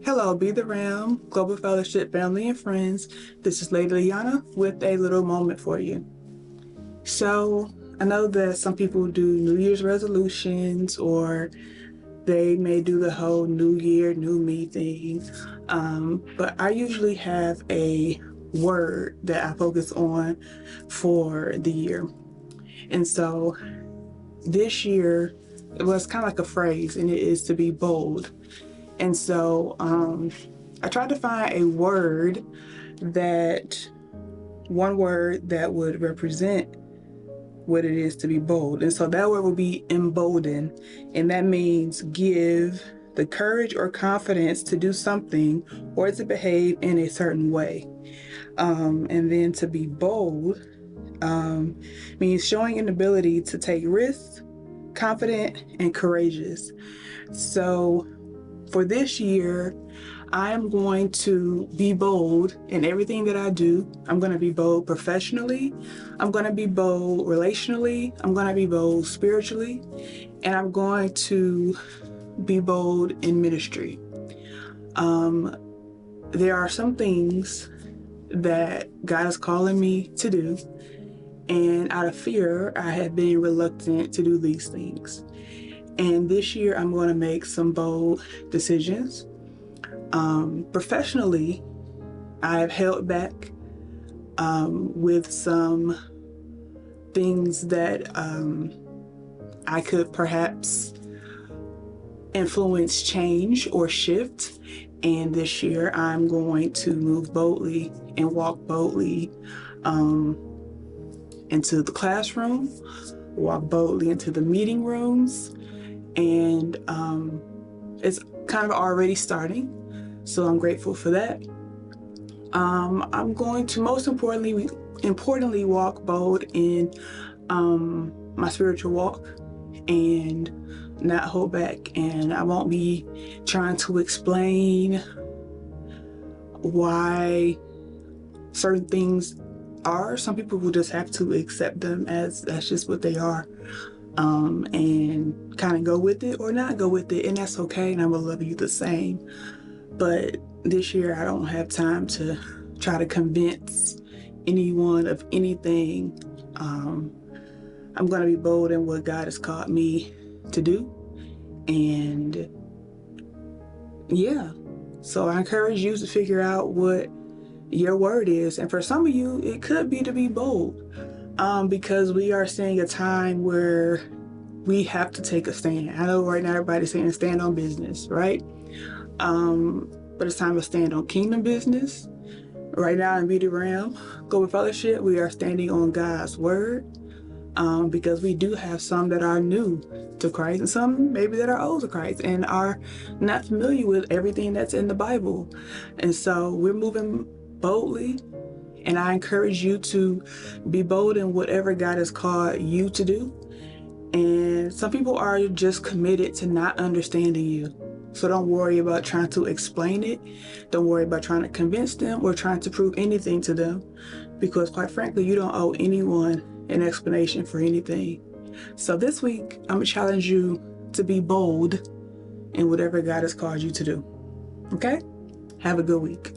Hello, Be the Ram, Global Fellowship family and friends. This is Lady Liana with a little moment for you. So, I know that some people do New Year's resolutions or they may do the whole New Year, New Me thing. But I usually have a word that I focus on for the year. And so this year, it was kind of like a phrase, and it is to be bold. And so I tried to find one word that would represent what it is to be bold. And so that word would be embolden. And that means give the courage or confidence to do something or to behave in a certain way. And then to be bold means showing an ability to take risks, confident and courageous. So for this year, I am going to be bold in everything that I do. I'm going to be bold professionally. I'm going to be bold relationally. I'm going to be bold spiritually. And I'm going to be bold in ministry. There are some things that God is calling me to do. And out of fear, I have been reluctant to do these things. And this year, I'm going to make some bold decisions. Professionally, I've held back with some things that I could perhaps influence change or shift. And this year, I'm going to move boldly and walk boldly into the classroom, walk boldly into the meeting rooms. And it's kind of already starting, so I'm grateful for that. I'm going to most importantly walk bold in my spiritual walk and not hold back. And I won't be trying to explain why certain things are. Some people will just have to accept them as that's just what they are. And kind of go with it or not go with it, and that's okay, and I will love you the same. But this year I don't have time to try to convince anyone of anything. I'm going to be bold in what God has called me to do, and yeah, so I encourage you to figure out what your word is. And for some of you, it could be to be bold. Because we are seeing a time where we have to take a stand. I know right now everybody's saying stand on business, right? But it's time to stand on kingdom business. Right now in Beauty Realm Global Fellowship, we are standing on God's word because we do have some that are new to Christ and some maybe that are old to Christ and are not familiar with everything that's in the Bible. And so we're moving boldly. And I encourage you to be bold in whatever God has called you to do. And some people are just committed to not understanding you. So don't worry about trying to explain it. Don't worry about trying to convince them or trying to prove anything to them. Because quite frankly, you don't owe anyone an explanation for anything. So this week, I'm going to challenge you to be bold in whatever God has called you to do. Okay? Have a good week.